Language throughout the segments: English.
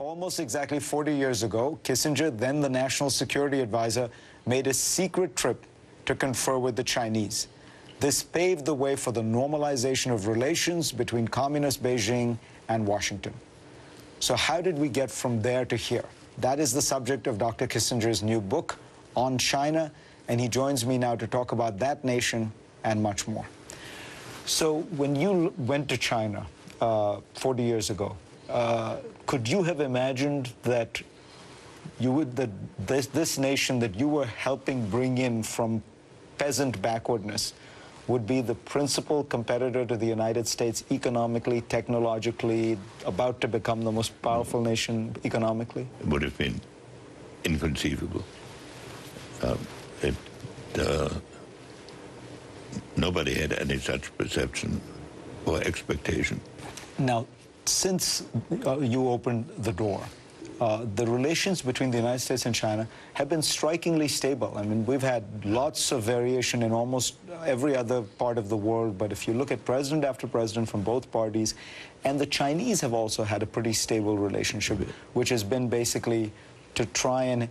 Almost exactly 40 years ago, Kissinger, then the National Security Advisor, made a secret trip to confer with the Chinese. This paved the way for the normalization of relations between communist Beijing and Washington. So how did we get from there to here? That is the subject of Dr. Kissinger's new book on China, and he joins me now to talk about that nation and much more. So when you went to China 40 years ago, could you have imagined that this nation that you were helping bring in from peasant backwardness would be the principal competitor to the United States economically, technologically, about to become the most powerful nation economically? It would have been inconceivable. Nobody had any such perception or expectation. Now, since you opened the door, the relations between the United States and China have been strikingly stable. I mean, we've had lots of variation in almost every other part of the world, but if you look at president after president from both parties, and the Chinese have also had a pretty stable relationship, which has been basically to try and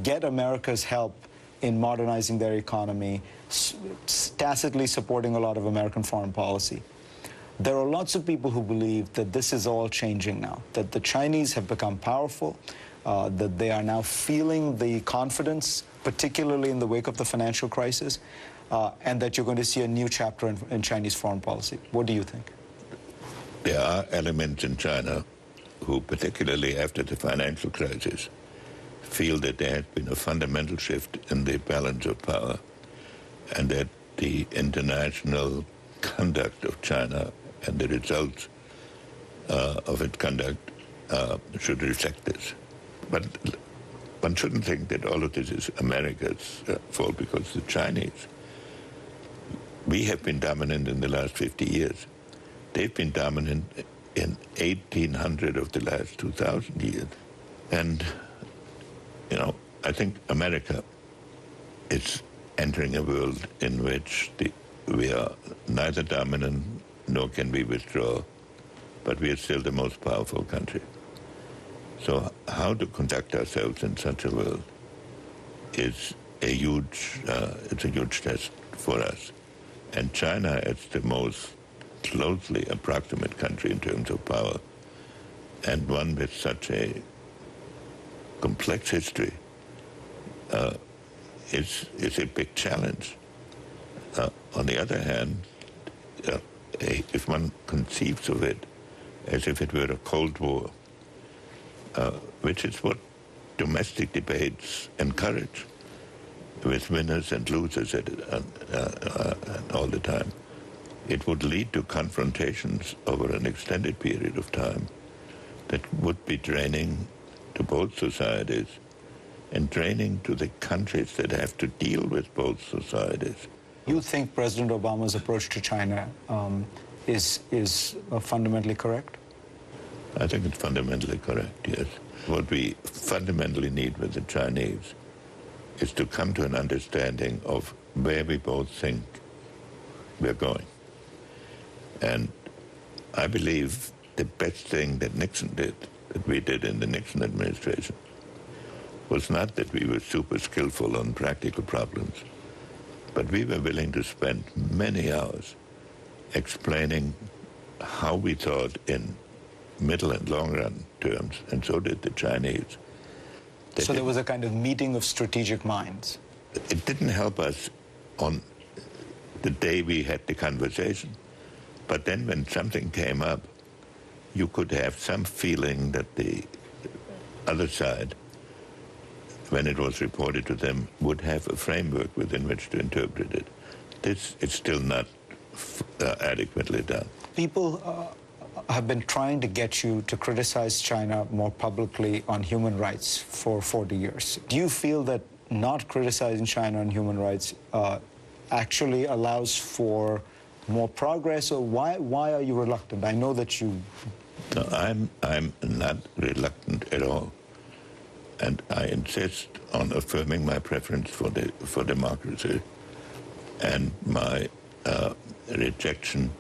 get America's help in modernizing their economy, tacitly supporting a lot of American foreign policy. There are lots of people who believe that this is all changing now, that the Chinese have become powerful, that they are now feeling the confidence, particularly in the wake of the financial crisis, and that you're going to see a new chapter in Chinese foreign policy. What do you think? There are elements in China who, particularly after the financial crisis, feel that there has been a fundamental shift in the balance of power, and that the international conduct of China and the results of its conduct should reflect this. But one shouldn't think that all of this is America's fault, because the Chinese, we have been dominant in the last 50 years. They've been dominant in 1,800 of the last 2,000 years. And, you know, I think America is entering a world in which we are neither dominant nor can we withdraw, but we are still the most powerful country. So how to conduct ourselves in such a world is a huge test for us. And China is the most closely approximate country in terms of power, and one with such a complex history is a big challenge. On the other hand, if one conceives of it as if it were a Cold War, which is what domestic debates encourage, with winners and losers all the time, it would lead to confrontations over an extended period of time that would be draining to both societies and draining to the countries that have to deal with both societies. You think President Obama's approach to China is fundamentally correct? I think it's fundamentally correct, yes. What we fundamentally need with the Chinese is to come to an understanding of where we both think we're going. And I believe the best thing that Nixon did, that we did in the Nixon administration, was not that we were super skillful on practical problems, but we were willing to spend many hours explaining how we thought in middle and long run terms, and so did the Chinese. So there was a kind of meeting of strategic minds. It didn't help us on the day we had the conversation, but then when something came up, you could have some feeling that the other side, when it was reported to them, would have a framework within which to interpret it. This is still not adequately done. People have been trying to get you to criticize China more publicly on human rights for 40 years. Do you feel that not criticizing China on human rights actually allows for more progress, or why are you reluctant? I know that you... No, I'm not reluctant at all. And I insist on affirming my preference for democracy and my rejection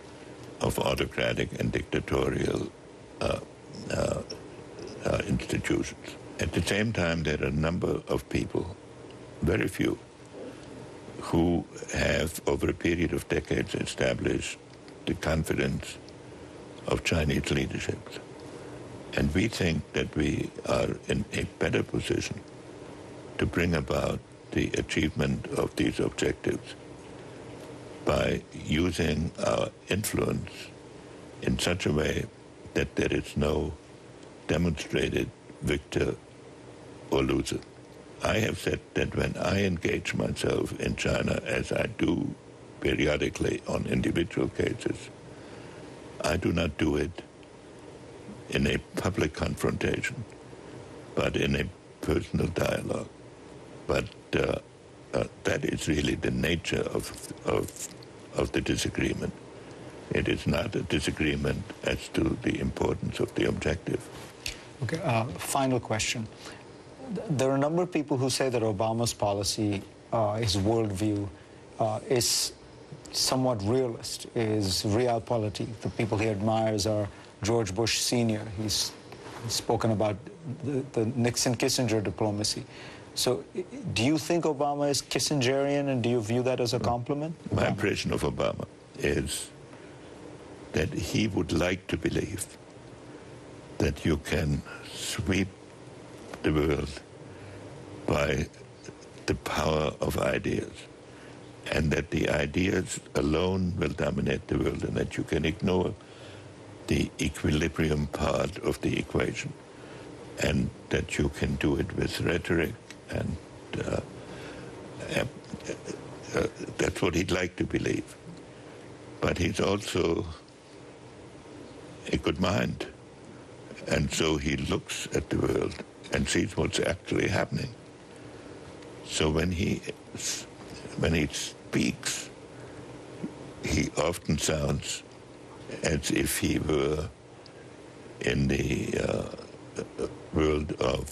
of autocratic and dictatorial institutions. At the same time, there are a number of people, very few, who have, over a period of decades, established the confidence of Chinese leadership. And we think that we are in a better position to bring about the achievement of these objectives by using our influence in such a way that there is no demonstrated victor or loser. I have said that when I engage myself in China, as I do periodically on individual cases, I do not do it in a public confrontation, but in a personal dialogue. But that is really the nature of the disagreement. It is not a disagreement as to the importance of the objective. Okay, final question. There are a number of people who say that Obama's policy, his worldview, is somewhat realist, is realpolitik. The people he admires are George Bush Sr. He's spoken about the Nixon-Kissinger diplomacy. So do you think Obama is Kissingerian, and do you view that as a compliment? My impression of Obama is that he would like to believe that you can sweep the world by the power of ideas, and that the ideas alone will dominate the world, and that you can ignore the equilibrium part of the equation, and that you can do it with rhetoric, and that's what he'd like to believe. But he's also a good mind, and so he looks at the world and sees what's actually happening. So when he speaks, he often sounds as if he were in the world of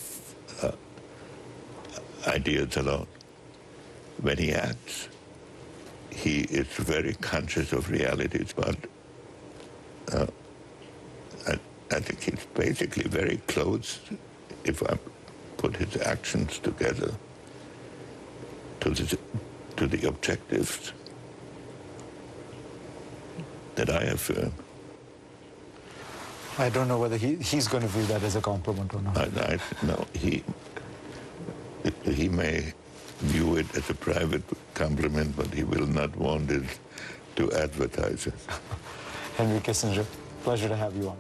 ideas alone. When he acts, he is very conscious of realities, but I think he's basically very close, if I put his actions together, to the objectives that I affirm. I don't know whether he's going to view that as a compliment or not. No, he may view it as a private compliment, but he will not want it to advertise it. Henry Kissinger, pleasure to have you on.